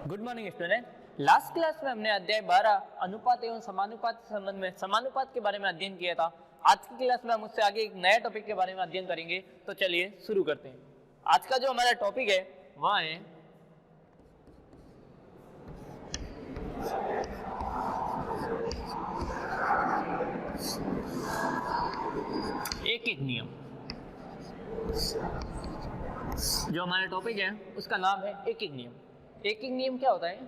Good morning student. Last class में हमने अध्याय 12 अनुपात एवं समानुपात के संबंध में समानुपात के बारे में अध्ययन किया था। आज की क्लास में हम उससे आगे एक नया टॉपिक के बारे में अध्ययन करेंगे। तो चलिए शुरू करते हैं। आज का जो हमारा टॉपिक है वह है एक एक नियम। जो हमारा टॉपिक है उसका नाम है एक एक नियम। एक एक नियम क्या होता है?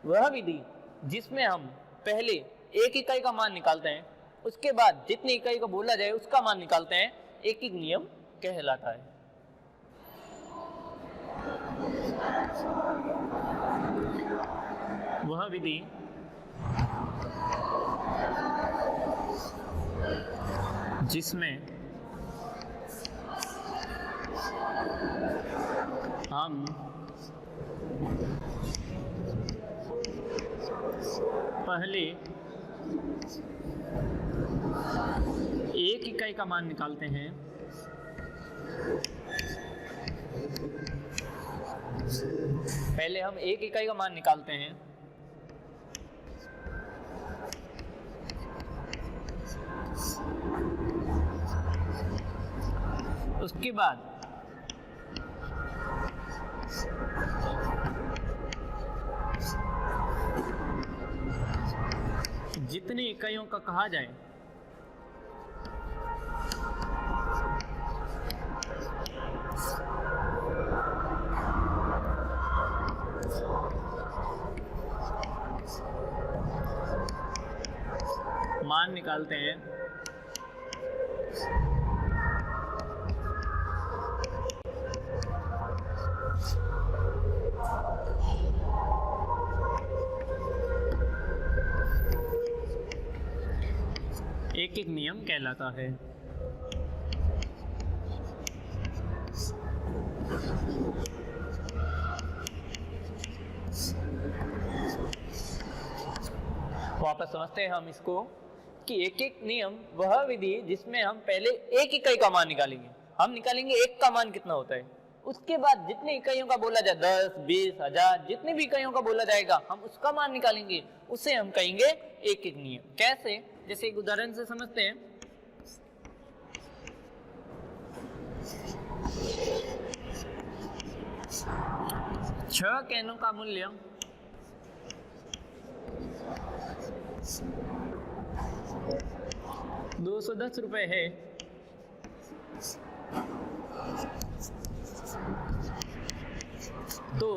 वह विधि जिसमें हम पहले एक इकाई का मान निकालते हैं, उसके बाद जितनी इकाई को बोला जाए उसका मान निकालते हैं, एक एक नियम कहलाता है। वह विधि जिसमें हम पहले एक इकाई का मान निकालते हैं, पहले हम एक इकाई का मान निकालते हैं, उसके बाद जितनी इकाइयों का कहा जाए मान निकालते हैं। एक एक नियम कहलाता है। वापस समझते हैं हम इसको कि एक एक नियम वह विधि जिसमें हम पहले एक इकाई का मान निकालेंगे। हम निकालेंगे एक का मान कितना होता है, उसके बाद जितनी इकाइयों का बोला जाए 10, 20, 1000 जितनी भी इकाइयों का बोला जाएगा हम उसका मान निकालेंगे, उसे हम कहेंगे एक एक नियम। कैसे? जैसे एक उदाहरण से समझते हैं। छह कैनों का मूल्य 210 रुपए है, तो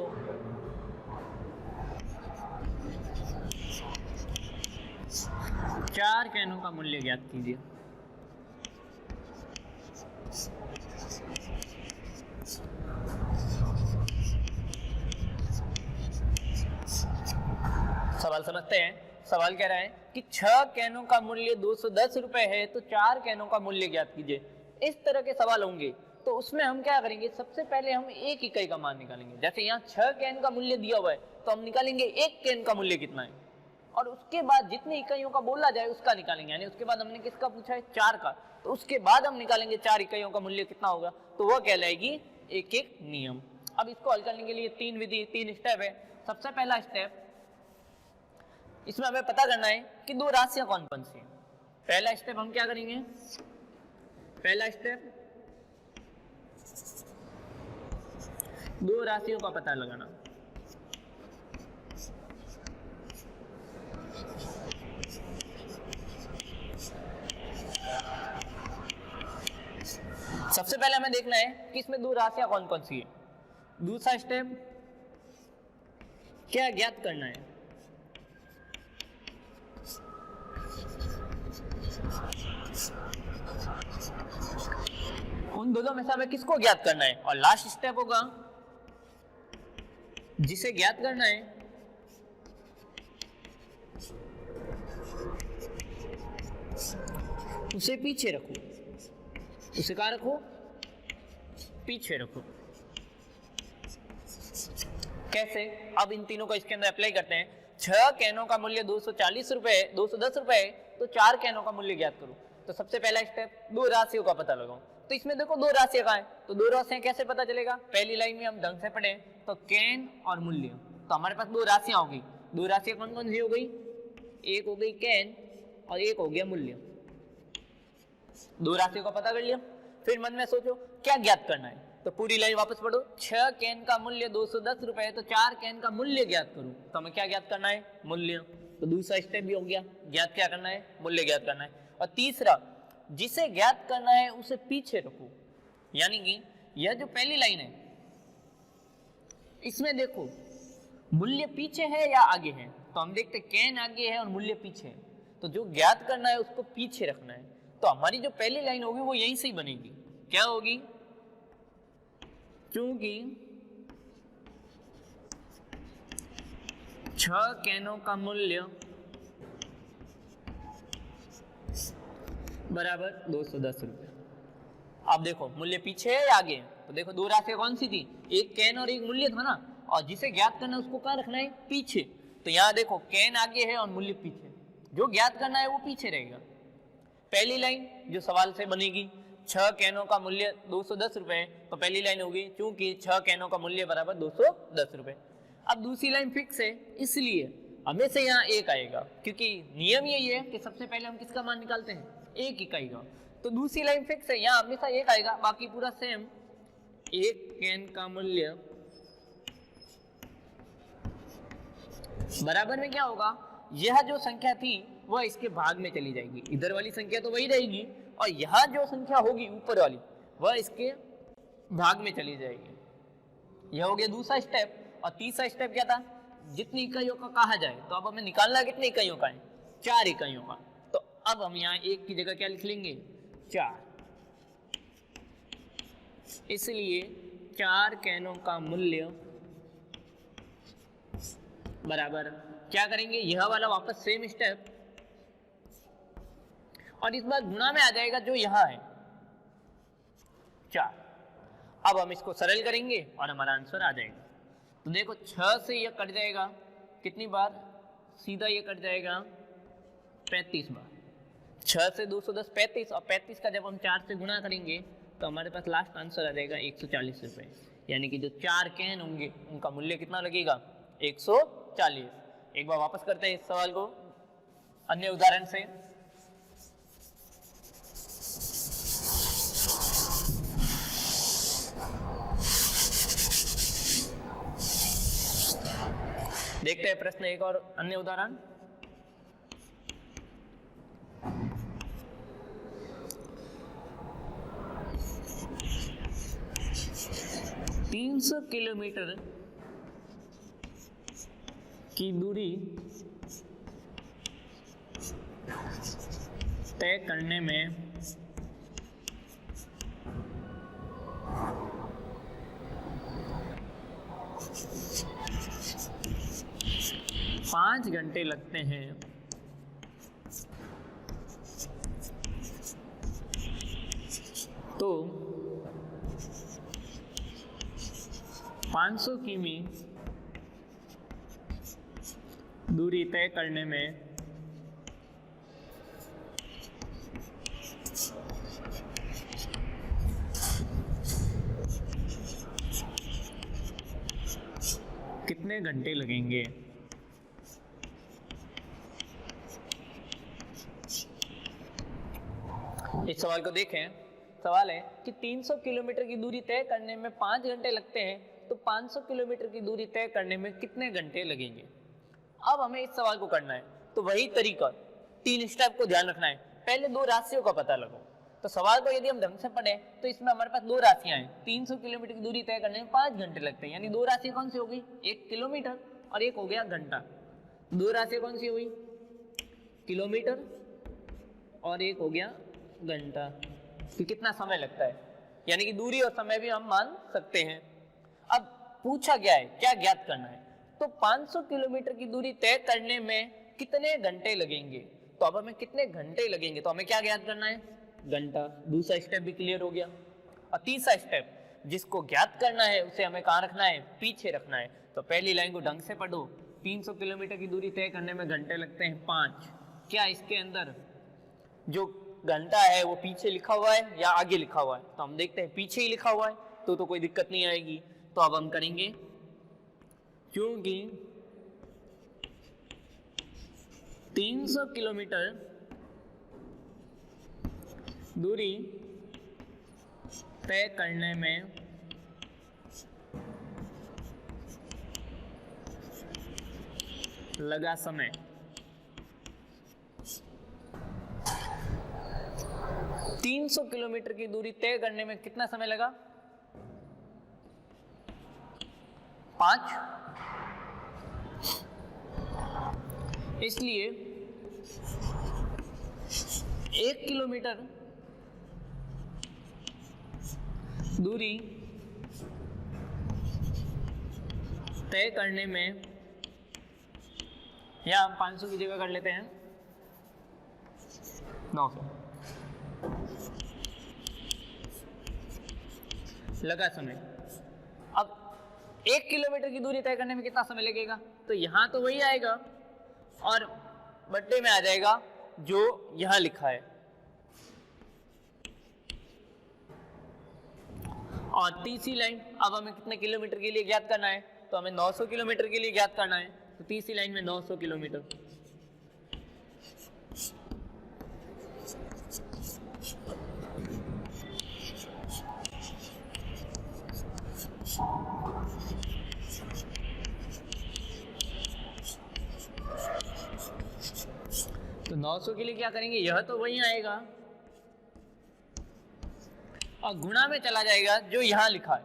चार कैनों का मूल्य ज्ञात कीजिए। सवाल समझते हैं। सवाल कह रहा है कि 6 कैनों का मूल्य 210 रुपए है, तो 4 कैनों का मूल्य ज्ञात कीजिए। इस तरह के सवाल होंगे तो उसमें हम क्या करेंगे, सबसे पहले हम एक इकाई का मान निकालेंगे। जैसे यहाँ 6 कैन का मूल्य दिया हुआ है तो हम निकालेंगे एक कैन का मूल्य कितना है, और उसके बाद जितनी इकाइयों का बोला जाए उसका निकालेंगे। यानी उसके बाद हमने किसका पूछा है? 4 का, तो उसके बाद हम निकालेंगे 4 इकाइयों का मूल्य कितना होगा, तो वह कहलाएगी एक एक नियम। अब इसको हल करने के लिए 3 विधि 3 स्टेप है। सबसे पहला स्टेप, इसमें हमें पता करना है कि दो राशियां कौन कौन सी हैं। पहला स्टेप हम क्या करेंगे? पहला स्टेप दो राशियों का पता लगाना। सबसे पहले हमें देखना है कि इसमें दो राशियां कौन कौन सी है। दूसरा स्टेप क्या ज्ञात करना है? उन दोनों में से हमें किसको ज्ञात करना है। और लास्ट स्टेप होगा जिसे ज्ञात करना है उसे पीछे रखो। उसे कहाँ रखो? पीछे रखो। कैसे? अब इन तीनों को इसके अंदर अप्लाई करते हैं। 6 कैनों का मूल्य 240 रुपए है, 210 रुपए है, तो 4 कैनों का मूल्य ज्ञात करो। तो सबसे पहला स्टेप दो राशियों का पता लगाओ। तो इसमें देखो दो राशियां कहाँ है, तो दो राशियां कैसे पता चलेगा? पहली लाइन में हम ढंग से पढ़े तो कैन और मूल्य, तो हमारे पास दो राशियां होगी। दो राशियां कौन कौन सी हो गई? एक हो गई कैन और एक हो गया मूल्य। दो राशियों का पता कर लिया। फिर मन में सोचो क्या ज्ञात करना है, तो पूरी लाइन वापस पढ़ो। 6 कैन का मूल्य 210 रुपए है, तो 4 कैन का मूल्य ज्ञात करूं, तो हमें क्या ज्ञात करना है? मूल्य। तो दूसरा स्टेप भी हो गया, ज्ञात क्या करना है? मूल्य ज्ञात करना है। और तीसरा, जिसे ज्ञात करना है उसे पीछे रखो, यानी कि यह जो पहली लाइन है इसमें देखो मूल्य पीछे है या आगे है, तो हम देखते कैन आगे है और मूल्य पीछे है, तो जो ज्ञात करना है उसको पीछे रखना है। तो हमारी जो पहली लाइन होगी वो यहीं से ही बनेगी। क्या होगी? क्योंकि 6 कैनों का मूल्य बराबर 210 रुपए। अब देखो मूल्य पीछे है या आगे है, तो देखो दो राशियां कौन सी थी? एक कैन और एक मूल्य था ना, और जिसे ज्ञात करना है उसको कहाँ रखना है? पीछे। तो यहाँ देखो कैन आगे है और मूल्य पीछे, जो ज्ञात करना है वो पीछे रहेगा। पहली लाइन जो सवाल से बनेगी, 6 कैनों का मूल्य 210 रुपए है, तो पहली लाइन होगी क्योंकि 6 कैनों का मूल्य बराबर 210 रुपए। अब दूसरी लाइन फिक्स है, इसलिए हमेशा यहाँ एक आएगा, क्योंकि नियम यही है कि सबसे पहले हम किसका मान निकालते हैं? एक इकाई का। तो दूसरी लाइन फिक्स है, यहाँ हमेशा एक आएगा, बाकी पूरा सेम। एक कैन का मूल्य बराबर में क्या होगा? यह जो संख्या थी वह इसके भाग में चली जाएगी, इधर वाली संख्या तो वही रहेगी, और यहाँ जो संख्या होगी ऊपर वाली वह इसके भाग में चली जाएगी। यह हो गया दूसरा स्टेप। और तीसरा स्टेप क्या था? जितनी इकाइयों का कहा जाए, तो अब हमें निकालना कितनी इकाइयों का है? 4 इकाइयों का। तो अब हम यहाँ एक की जगह क्या लिख लेंगे? 4। इसलिए 4 कैनों का मूल्य बराबर क्या करेंगे? यह वाला वापस सेम स्टेप, और इस बार गुणा में आ जाएगा जो यहां है 4। अब हम इसको सरल करेंगे और हमारा आंसर आ जाएगा। तो देखो 6 से यह कट जाएगा कितनी बार? सीधा यह कट जाएगा 35 बार। 6 से 210 35, और 35 का जब हम 4 से गुणा करेंगे तो हमारे पास लास्ट आंसर आ जाएगा 140 रुपए। यानी कि जो 4 कैन होंगे उनका मूल्य कितना लगेगा? 140। एक बार वापस करते हैं इस सवाल को अन्य उदाहरण से। देखते हैं प्रश्न एक और अन्य उदाहरण। $300 किलोमीटर की दूरी तय करने में 5 घंटे लगते हैं, तो 500 किमी दूरी तय करने में कितने घंटे लगेंगे? इस सवाल को देखें। सवाल है कि 300 किलोमीटर की दूरी तय करने में 5 घंटे लगते हैं, तो 500 किलोमीटर की दूरी तय करने में कितने घंटे लगेंगे? अब हमें इस सवाल को करना है, तो वही तरीका 3 स्टेप को ध्यान रखना है। पहले दो राशियों का पता लगाओ। तो सवाल को यदि हम ढंग से पढ़े तो इसमें हमारे पास दो राशियां हैं। 300 किलोमीटर की दूरी तय करने में 5 घंटे लगते हैं, यानी दो राशियां कौन सी हो गई? एक किलोमीटर और एक हो गया घंटा। दो राशियां कौन सी हुई? किलोमीटर और एक हो गया घंटा। कि कितना समय लगता है, यानी कि दूरी और समय भी हम मान सकते हैं। अब पूछा गया है क्या ज्ञात करना है, तो 500 किलोमीटर की दूरी तय करने में कितने घंटे लगेंगे। तो अब हमें कितने घंटे लगेंगे, तो हमें क्या ज्ञात करना है? घंटा। दूसरा स्टेप भी क्लियर हो गया। और तीसरा स्टेप जिसको ज्ञात करना है उसे हमें कहाँ रखना है? पीछे रखना है। तो पहली लाइन को ढंग से पढ़ो। 300 किलोमीटर की दूरी तय करने में घंटे लगते हैं 5। क्या इसके अंदर जो घंटा है वो पीछे लिखा हुआ है या आगे लिखा हुआ है? तो हम देखते हैं पीछे ही लिखा हुआ है, तो कोई दिक्कत नहीं आएगी। तो अब हम करेंगे क्योंकि 300 किलोमीटर दूरी तय करने में लगा समय 300 किलोमीटर की दूरी तय करने में कितना समय लगा? 5। इसलिए 1 किलोमीटर दूरी तय करने में, या हम 500 की जगह कर लेते हैं 900, लगा समय। अब 1 किलोमीटर की दूरी तय करने में कितना समय लगेगा? तो यहां तो वही आएगा और बट्टे में आ जाएगा जो यहां लिखा है। और तीसरी लाइन, अब हमें कितने किलोमीटर के लिए ज्ञात करना है? तो हमें 900 किलोमीटर के लिए ज्ञात करना है। तो तीसरी लाइन में 900 किलोमीटर। तो 900 के लिए क्या करेंगे? यह तो वही आएगा और गुणा में चला जाएगा जो यहां लिखा है।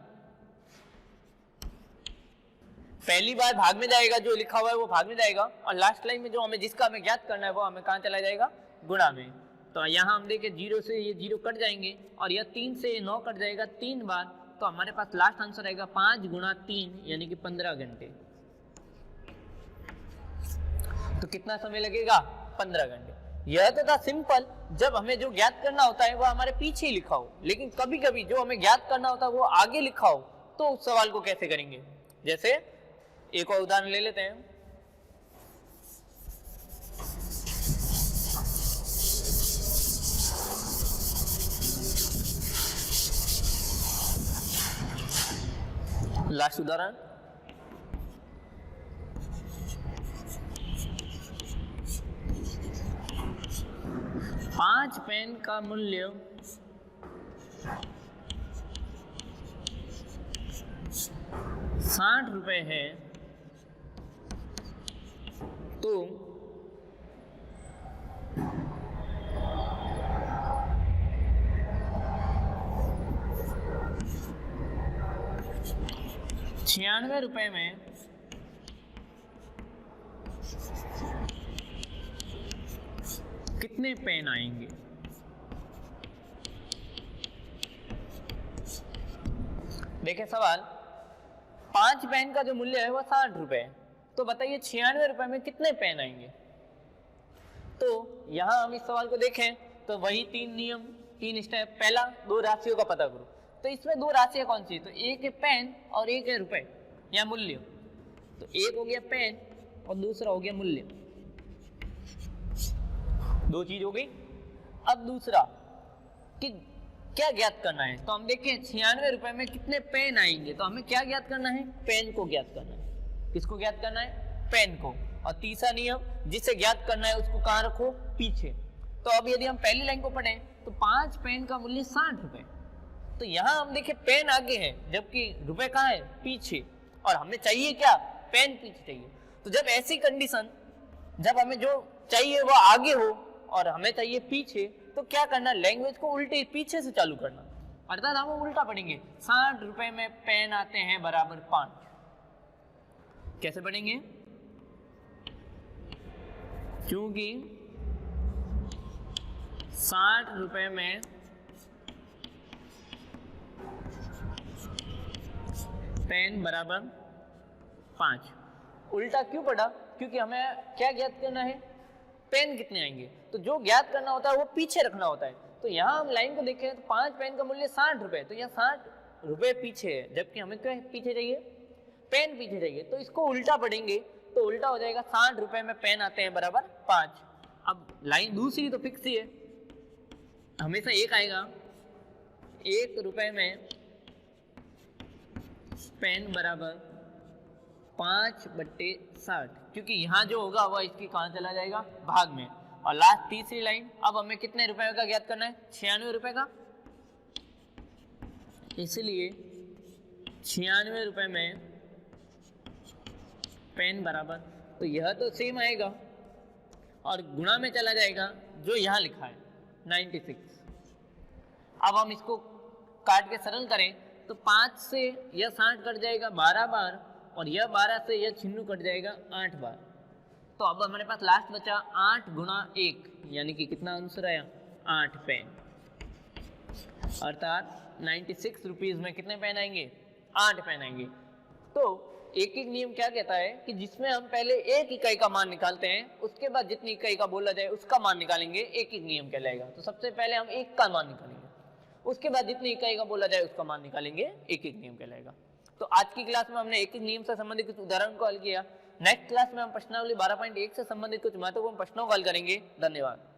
पहली बार भाग में जाएगा, जो लिखा हुआ है वो भाग में जाएगा, और लास्ट लाइन में जो हमें जिसका हमें ज्ञात करना है वो हमें कहां चला जाएगा? गुणा में। तो यहां हम देखें 0 से ये 0 कट जाएंगे और यह 3 से ये 9 कट जाएगा 3 बार। तो हमारे पास लास्ट आंसर आएगा 5 गुणा 3 यानी कि 15 घंटे। तो कितना समय लगेगा? 15 घंटे। यह तो था सिंपल, जब हमें जो ज्ञात करना होता है वो हमारे पीछे ही लिखा हो। लेकिन कभी कभी जो हमें ज्ञात करना होता है वो आगे लिखा हो, तो उस सवाल को कैसे करेंगे? जैसे एक और उदाहरण ले लेते हैं। लास्ट उदाहरण, पांच पेन का मूल्य 60 रुपए है, तो ₹96 में कितने पेन आएंगे? देखें सवाल, 5 पेन का जो मूल्य है वो 60 रुपए है, तो बताइए 96 रुपए में कितने पेन आएंगे? तो यहां हम इस सवाल को देखें तो वही 3 नियम, 3 स्टेप। पहला, 2 राशियों का पता करो। तो इसमें 2 राशियां कौन सी है? तो एक है पेन और एक है रुपए या मूल्य। तो एक हो गया पेन और दूसरा हो गया मूल्य, 2 चीज हो गई। अब दूसरा कि क्या ज्ञात करना है? तो हम देखें 96 रुपए में कितने पेन आएंगे, तो हमें क्या ज्ञात करना है? पेन को ज्ञात करना है। किसको ज्ञात करना है? पेन को। और तीसरा नियम, जिसे ज्ञात करना है उसको कहां रखो? पीछे। तो अब यदि हम पहली लाइन को पढ़ें तो 5 पेन का मूल्य 60 रुपए, तो यहां हम देखें पेन आगे है जबकि रुपए कहां है? पीछे। और हमें चाहिए क्या? पेन पीछे चाहिए। तो जब ऐसी कंडीशन, जब हमें जो चाहिए वो आगे हो और हमें चाहिए पीछे, तो क्या करना? लैंग्वेज को उल्टे पीछे से चालू करना, अर्थात हम उल्टा पढ़ेंगे। 60 रुपए में पेन आते हैं बराबर 5। कैसे पढ़ेंगे? क्योंकि 60 रुपए में पेन बराबर 5। उल्टा क्यों पढ़ा? क्योंकि हमें क्या ज्ञात करना है? पेन कितने आएंगे। तो जो ज्ञात करना होता है वो पीछे रखना होता है। तो यहाँ हम लाइन को देखें तो 5 पेन का मूल्य 60 रुपए, तो यहाँ 60 रुपए पीछे है, जबकि हमें क्या पीछे चाहिए? पेन पीछे चाहिए। तो इसको उल्टा पढ़ेंगे तो उल्टा हो जाएगा, 60 रुपए में पेन आते हैं बराबर 5। अब लाइन दूसरी तो फिक्स ही है, हमेशा एक आएगा। 1 रुपए में पेन बराबर 5/60, क्योंकि यहाँ जो होगा वह इसकी कहाँ चला जाएगा, भाग में। और लास्ट तीसरी लाइन, अब हमें कितने रुपए का ज्ञात करना है, 96 रुपए का, इसलिए 96 रुपए में पेन बराबर, तो यह तो सेम आएगा और गुणा में चला जाएगा जो यहाँ लिखा है 96। अब हम इसको काट के सरल करें तो 5 से यह 60 कट जाएगा 12 बार, और यह 12 से यह छिन्नू कट जाएगा 8 बार। तो अब हमारे पास लास्ट बचा 8 गुणा 1, यानी कि कितना आंसर आया, 8 पेन। अर्थात 96 रुपीज में कितने पेन आएंगे, 8 पेन आएंगे। तो एक एक नियम क्या कहता है कि जिसमें हम पहले एक इकाई का मान निकालते हैं, उसके बाद जितनी इकाई का बोला जाए उसका मान निकालेंगे, एक एक नियम कहलाएगा। तो सबसे पहले हम एक का मान निकालेंगे, उसके बाद जितनी इकाई का बोला जाए उसका मान निकालेंगे, एक एक नियम कहलाएगा। तो आज की क्लास में हमने एक एक नियम से संबंधित कुछ उदाहरण को हल किया। नेक्स्ट क्लास में हम प्रश्नावली 12.1 से संबंधित कुछ महत्वपूर्ण प्रश्नों को हल करेंगे। धन्यवाद।